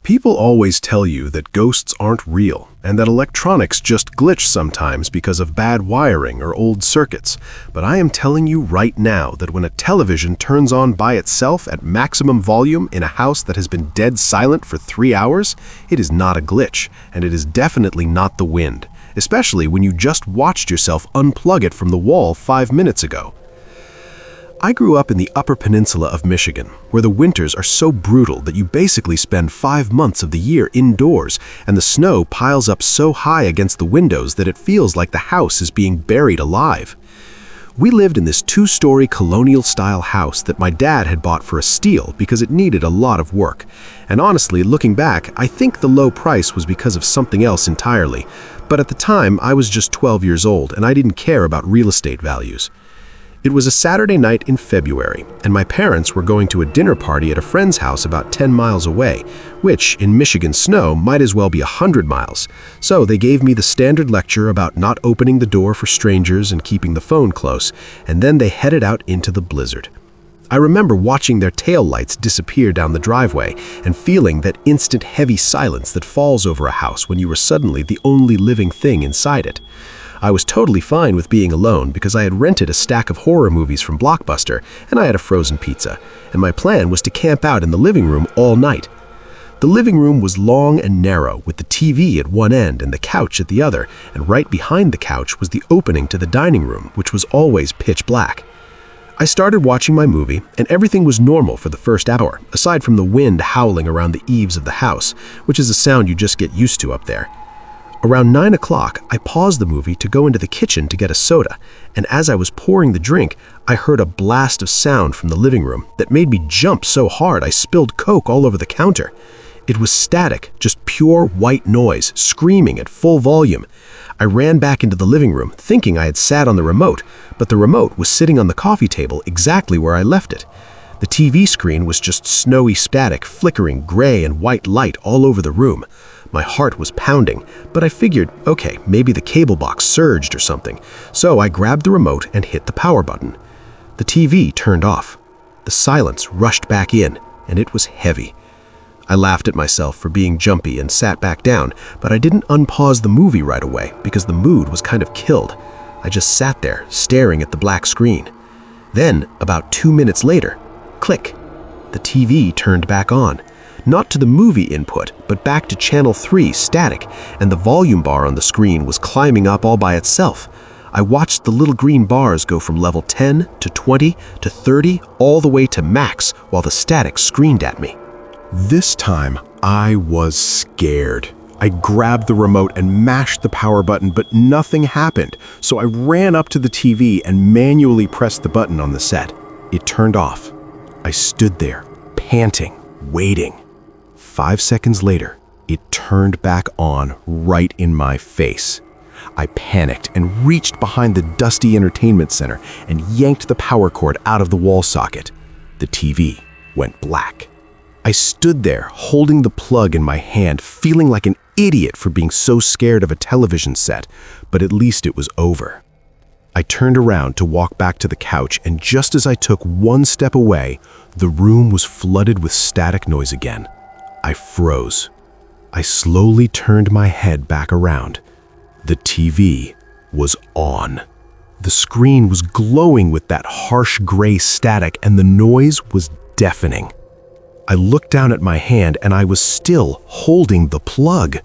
People always tell you that ghosts aren't real and that electronics just glitch sometimes because of bad wiring or old circuits. But I am telling you right now that when a television turns on by itself at maximum volume in a house that has been dead silent for 3 hours, it is not a glitch, and it is definitely not the wind, especially when you just watched yourself unplug it from the wall 5 minutes ago. I grew up in the Upper Peninsula of Michigan, where the winters are so brutal that you basically spend 5 months of the year indoors, and the snow piles up so high against the windows that it feels like the house is being buried alive. We lived in this 2-story colonial-style house that my dad had bought for a steal because it needed a lot of work. And honestly, looking back, I think the low price was because of something else entirely. But at the time, I was just 12 years old, and I didn't care about real estate values. It was a Saturday night in February, and my parents were going to a dinner party at a friend's house about 10 miles away, which, in Michigan snow, might as well be 100 miles. So they gave me the standard lecture about not opening the door for strangers and keeping the phone close, and then they headed out into the blizzard. I remember watching their taillights disappear down the driveway and feeling that instant heavy silence that falls over a house when you are suddenly the only living thing inside it. I was totally fine with being alone because I had rented a stack of horror movies from Blockbuster and I had a frozen pizza, and my plan was to camp out in the living room all night. The living room was long and narrow, with the TV at one end and the couch at the other, and right behind the couch was the opening to the dining room, which was always pitch black. I started watching my movie, and everything was normal for the first hour, aside from the wind howling around the eaves of the house, which is a sound you just get used to up there. Around 9 o'clock, I paused the movie to go into the kitchen to get a soda, and as I was pouring the drink, I heard a blast of sound from the living room that made me jump so hard I spilled Coke all over the counter. It was static, just pure white noise, screaming at full volume. I ran back into the living room, thinking I had sat on the remote, but the remote was sitting on the coffee table exactly where I left it. The TV screen was just snowy static, flickering gray and white light all over the room. My heart was pounding, but I figured, okay, maybe the cable box surged or something. So I grabbed the remote and hit the power button. The TV turned off. The silence rushed back in, and it was heavy. I laughed at myself for being jumpy and sat back down, but I didn't unpause the movie right away because the mood was kind of killed. I just sat there, staring at the black screen. Then, about 2 minutes later, click, the TV turned back on. Not to the movie input, but back to channel 3 static, and the volume bar on the screen was climbing up all by itself. I watched the little green bars go from level 10 to 20 to 30 all the way to max while the static screamed at me. This time, I was scared. I grabbed the remote and mashed the power button, but nothing happened, so I ran up to the TV and manually pressed the button on the set. It turned off. I stood there, panting, waiting. 5 seconds later, it turned back on right in my face. I panicked and reached behind the dusty entertainment center and yanked the power cord out of the wall socket. The TV went black. I stood there holding the plug in my hand, feeling like an idiot for being so scared of a television set, but at least it was over. I turned around to walk back to the couch, and just as I took one step away, the room was flooded with static noise again. I froze. I slowly turned my head back around. The TV was on. The screen was glowing with that harsh gray static, and the noise was deafening. I looked down at my hand, and I was still holding the plug.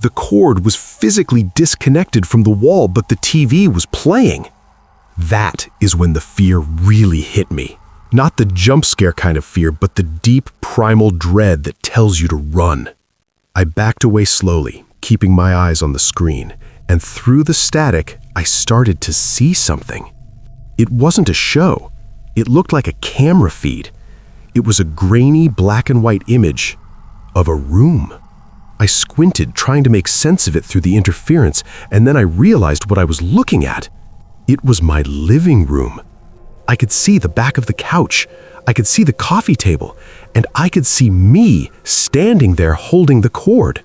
The cord was physically disconnected from the wall, but the TV was playing. That is when the fear really hit me. Not the jump scare kind of fear, but the deep primal dread that tells you to run. I backed away slowly, keeping my eyes on the screen, and through the static, I started to see something. It wasn't a show. It looked like a camera feed. It was a grainy black and white image of a room. I squinted, trying to make sense of it through the interference, and then I realized what I was looking at. It was my living room. I could see the back of the couch, I could see the coffee table, and I could see me standing there holding the cord.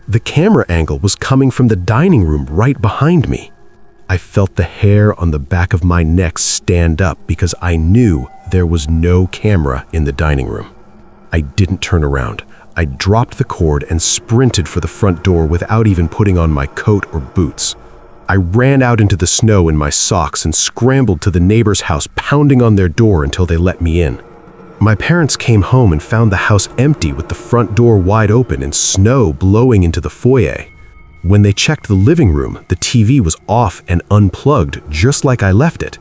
The camera angle was coming from the dining room right behind me. I felt the hair on the back of my neck stand up because I knew there was no camera in the dining room. I didn't turn around. I dropped the cord and sprinted for the front door without even putting on my coat or boots. I ran out into the snow in my socks and scrambled to the neighbor's house, pounding on their door until they let me in. My parents came home and found the house empty with the front door wide open and snow blowing into the foyer. When they checked the living room, the TV was off and unplugged just like I left it.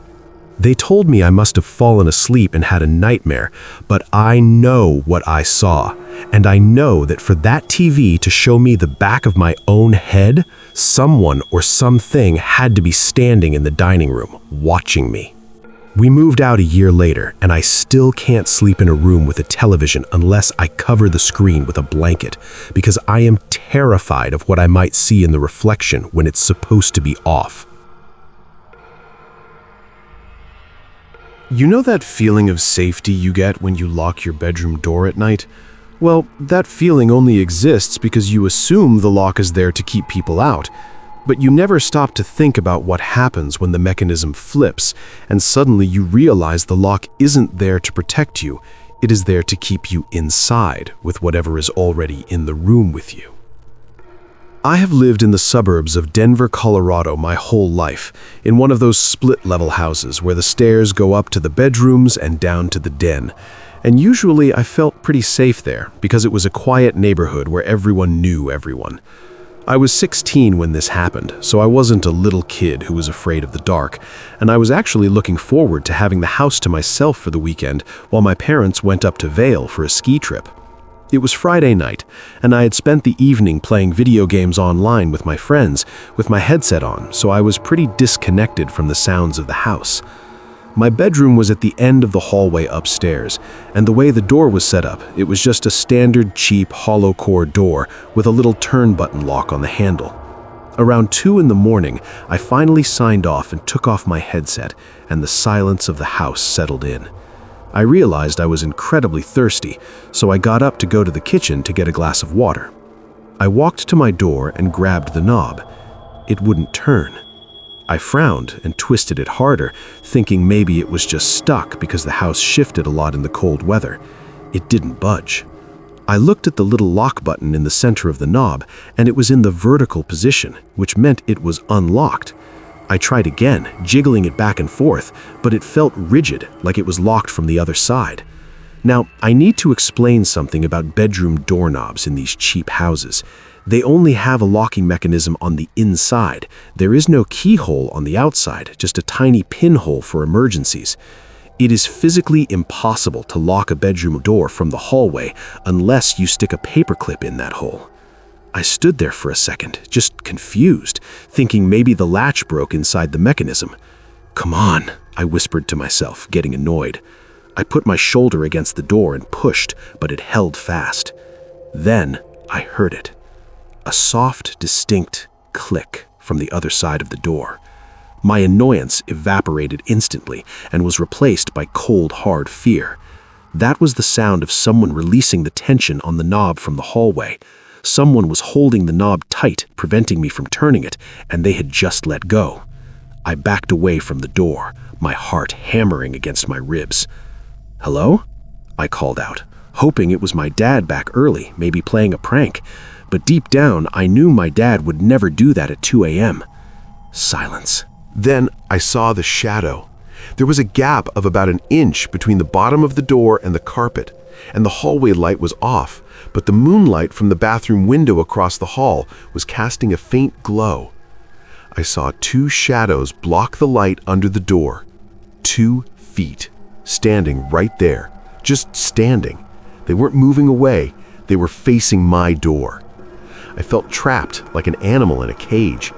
They told me I must have fallen asleep and had a nightmare, but I know what I saw, and I know that for that TV to show me the back of my own head, someone or something had to be standing in the dining room, watching me. We moved out a year later, and I still can't sleep in a room with a television unless I cover the screen with a blanket, because I am terrified of what I might see in the reflection when it's supposed to be off. You know that feeling of safety you get when you lock your bedroom door at night? Well, that feeling only exists because you assume the lock is there to keep people out. But you never stop to think about what happens when the mechanism flips, and suddenly you realize the lock isn't there to protect you. It is there to keep you inside with whatever is already in the room with you. I have lived in the suburbs of Denver, Colorado my whole life, in one of those split-level houses where the stairs go up to the bedrooms and down to the den. And usually I felt pretty safe there because it was a quiet neighborhood where everyone knew everyone. I was 16 when this happened, so I wasn't a little kid who was afraid of the dark, and I was actually looking forward to having the house to myself for the weekend while my parents went up to Vail for a ski trip. It was Friday night, and I had spent the evening playing video games online with my friends with my headset on, so I was pretty disconnected from the sounds of the house. My bedroom was at the end of the hallway upstairs, and the way the door was set up, it was just a standard cheap hollow core door with a little turn button lock on the handle. Around 2 in the morning, I finally signed off and took off my headset, and the silence of the house settled in. I realized I was incredibly thirsty, so I got up to go to the kitchen to get a glass of water. I walked to my door and grabbed the knob. It wouldn't turn. I frowned and twisted it harder, thinking maybe it was just stuck because the house shifted a lot in the cold weather. It didn't budge. I looked at the little lock button in the center of the knob, and it was in the vertical position, which meant it was unlocked. I tried again, jiggling it back and forth, but it felt rigid, like it was locked from the other side. Now, I need to explain something about bedroom doorknobs in these cheap houses. They only have a locking mechanism on the inside. There is no keyhole on the outside, just a tiny pinhole for emergencies. It is physically impossible to lock a bedroom door from the hallway unless you stick a paperclip in that hole. I stood there for a second, just confused, thinking maybe the latch broke inside the mechanism. "Come on," I whispered to myself, getting annoyed. I put my shoulder against the door and pushed, but it held fast. Then I heard it. A soft, distinct click from the other side of the door. My annoyance evaporated instantly and was replaced by cold, hard fear. That was the sound of someone releasing the tension on the knob from the hallway. Someone was holding the knob tight, preventing me from turning it, and they had just let go. I backed away from the door, my heart hammering against my ribs. "Hello?" I called out, hoping it was my dad back early, maybe playing a prank. But deep down, I knew my dad would never do that at 2 a.m. Silence. Then I saw the shadow. There was a gap of about an inch between the bottom of the door and the carpet, and the hallway light was off, but the moonlight from the bathroom window across the hall was casting a faint glow. I saw 2 shadows block the light under the door. 2 feet, standing right there, just standing. They weren't moving away, they were facing my door. I felt trapped like an animal in a cage.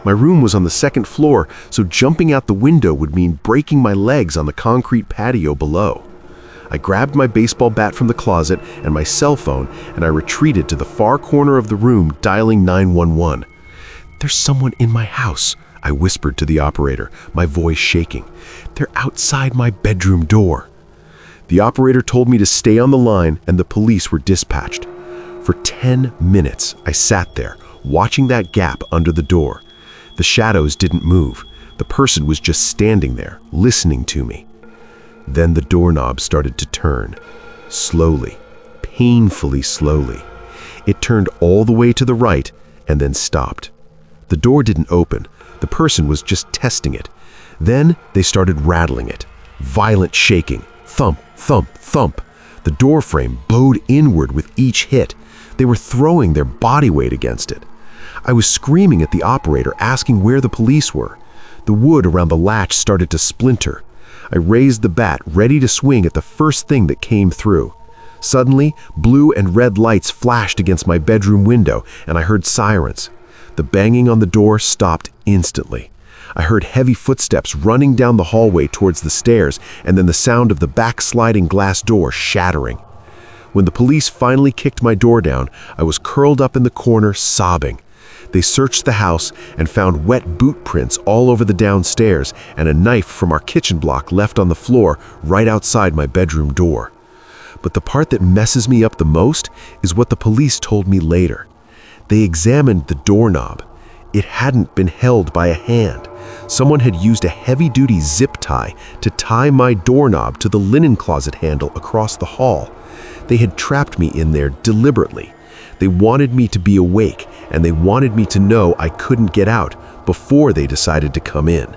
My room was on the 2nd floor, so jumping out the window would mean breaking my legs on the concrete patio below. I grabbed my baseball bat from the closet and my cell phone, and I retreated to the far corner of the room, dialing 911. "There's someone in my house," I whispered to the operator, my voice shaking. "They're outside my bedroom door." The operator told me to stay on the line, and the police were dispatched. For 10 minutes, I sat there, watching that gap under the door. The shadows didn't move. The person was just standing there, listening to me. Then the doorknob started to turn, slowly, painfully slowly. It turned all the way to the right and then stopped. The door didn't open. The person was just testing it. Then they started rattling it. Violent shaking. Thump, thump, thump. The door frame bowed inward with each hit. They were throwing their body weight against it. I was screaming at the operator, asking where the police were. The wood around the latch started to splinter. I raised the bat, ready to swing at the first thing that came through. Suddenly, blue and red lights flashed against my bedroom window, and I heard sirens. The banging on the door stopped instantly. I heard heavy footsteps running down the hallway towards the stairs, and then the sound of the backsliding glass door shattering. When the police finally kicked my door down, I was curled up in the corner, sobbing. They searched the house and found wet boot prints all over the downstairs and a knife from our kitchen block left on the floor right outside my bedroom door. But the part that messes me up the most is what the police told me later. They examined the doorknob. It hadn't been held by a hand. Someone had used a heavy-duty zip tie to tie my doorknob to the linen closet handle across the hall. They had trapped me in there deliberately. They wanted me to be awake, and they wanted me to know I couldn't get out before they decided to come in.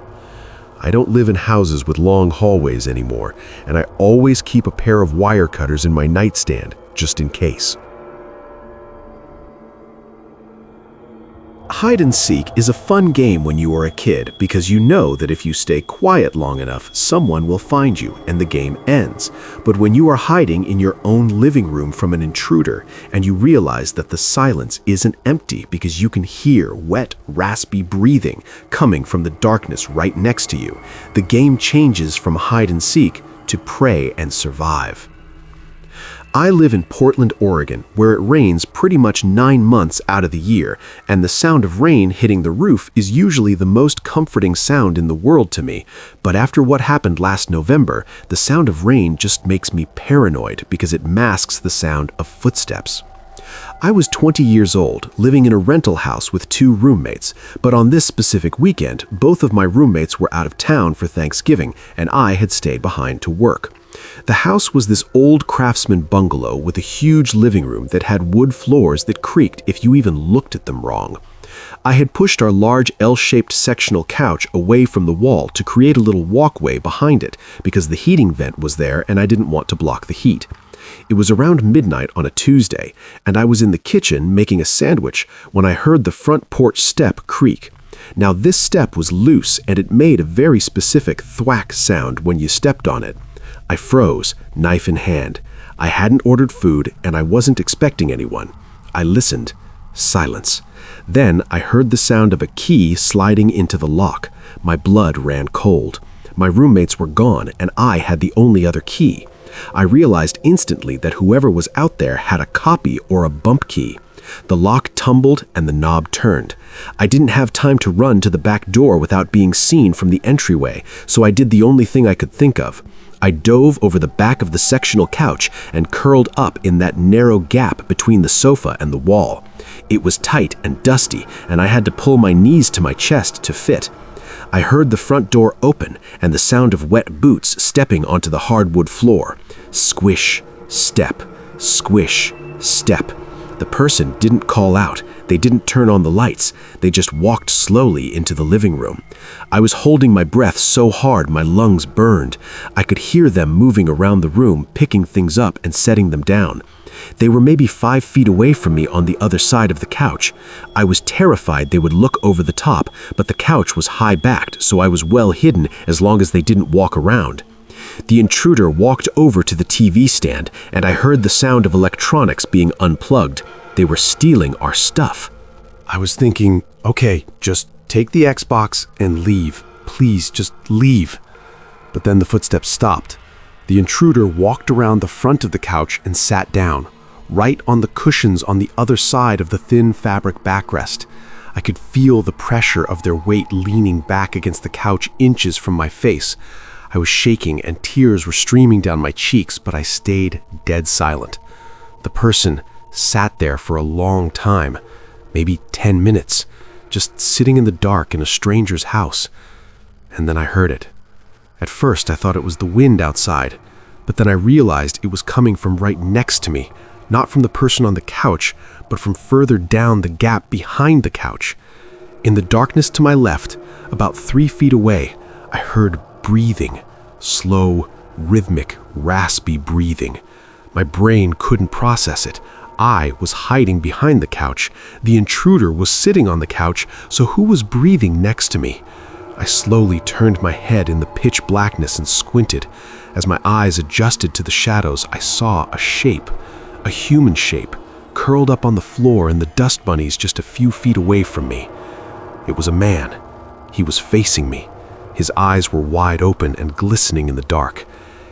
I don't live in houses with long hallways anymore, and I always keep a pair of wire cutters in my nightstand, just in case. Hide and seek is a fun game when you are a kid because you know that if you stay quiet long enough, someone will find you and the game ends. But when you are hiding in your own living room from an intruder and you realize that the silence isn't empty because you can hear wet, raspy breathing coming from the darkness right next to you, the game changes from hide and seek to pray and survive. I live in Portland, Oregon, where it rains pretty much 9 months out of the year, and the sound of rain hitting the roof is usually the most comforting sound in the world to me. But after what happened last November, the sound of rain just makes me paranoid because it masks the sound of footsteps. I was 20 years old, living in a rental house with 2 roommates, but on this specific weekend, both of my roommates were out of town for Thanksgiving, and I had stayed behind to work. The house was this old craftsman bungalow with a huge living room that had wood floors that creaked if you even looked at them wrong. I had pushed our large L-shaped sectional couch away from the wall to create a little walkway behind it because the heating vent was there and I didn't want to block the heat. It was around midnight on a Tuesday, and I was in the kitchen making a sandwich when I heard the front porch step creak. Now this step was loose and it made a very specific thwack sound when you stepped on it. I froze, knife in hand. I hadn't ordered food and I wasn't expecting anyone. I listened. Silence. Then I heard the sound of a key sliding into the lock. My blood ran cold. My roommates were gone and I had the only other key. I realized instantly that whoever was out there had a copy or a bump key. The lock tumbled and the knob turned. I didn't have time to run to the back door without being seen from the entryway, so I did the only thing I could think of. I dove over the back of the sectional couch and curled up in that narrow gap between the sofa and the wall. It was tight and dusty, and I had to pull my knees to my chest to fit. I heard the front door open and the sound of wet boots stepping onto the hardwood floor. Squish, step, squish, step. The person didn't call out. They didn't turn on the lights. They just walked slowly into the living room. I was holding my breath so hard my lungs burned. I could hear them moving around the room, picking things up and setting them down. They were maybe 5 feet away from me on the other side of the couch. I was terrified they would look over the top, but the couch was high-backed, so I was well hidden as long as they didn't walk around. The intruder walked over to the TV stand, and I heard the sound of electronics being unplugged. They were stealing our stuff. I was thinking, okay, just take the Xbox and leave. Please, just leave. But then the footsteps stopped. The intruder walked around the front of the couch and sat down, right on the cushions on the other side of the thin fabric backrest. I could feel the pressure of their weight leaning back against the couch inches from my face. I was shaking and tears were streaming down my cheeks, but I stayed dead silent. The person sat there for a long time, maybe 10 minutes, just sitting in the dark in a stranger's house. And then I heard it. At first I thought it was the wind outside, but then I realized it was coming from right next to me, not from the person on the couch, but from further down the gap behind the couch. In the darkness to my left, about 3 feet away, I heard breathing, slow, rhythmic, raspy breathing. My brain couldn't process it. I was hiding behind the couch. The intruder was sitting on the couch, so who was breathing next to me? I slowly turned my head in the pitch blackness and squinted. As my eyes adjusted to the shadows, I saw a shape, a human shape, curled up on the floor in the dust bunnies just a few feet away from me. It was a man. He was facing me. His eyes were wide open and glistening in the dark.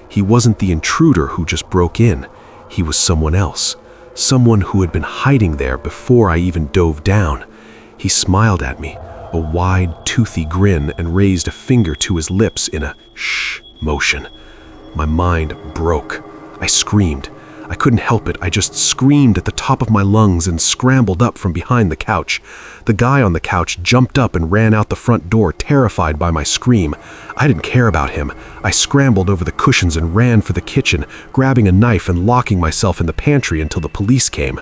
He wasn't the intruder who just broke in. He was someone else, someone who had been hiding there before I even dove down. He smiled at me, a wide, toothy grin, and raised a finger to his lips in a shh motion. My mind broke. I screamed. I couldn't help it. I just screamed at the top of my lungs and scrambled up from behind the couch. The guy on the couch jumped up and ran out the front door, terrified by my scream. I didn't care about him. I scrambled over the cushions and ran for the kitchen, grabbing a knife and locking myself in the pantry until the police came.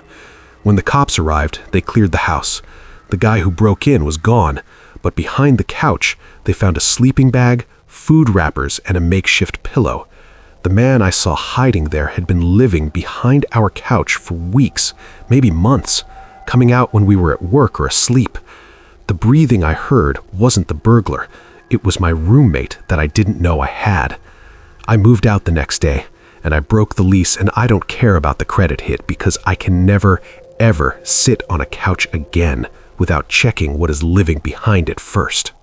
When the cops arrived, they cleared the house. The guy who broke in was gone, but behind the couch, they found a sleeping bag, food wrappers, and a makeshift pillow. The man I saw hiding there had been living behind our couch for weeks, maybe months, coming out when we were at work or asleep. The breathing I heard wasn't the burglar. It was my roommate that I didn't know I had. I moved out the next day, and I broke the lease, and I don't care about the credit hit because I can never, ever sit on a couch again without checking what is living behind it first.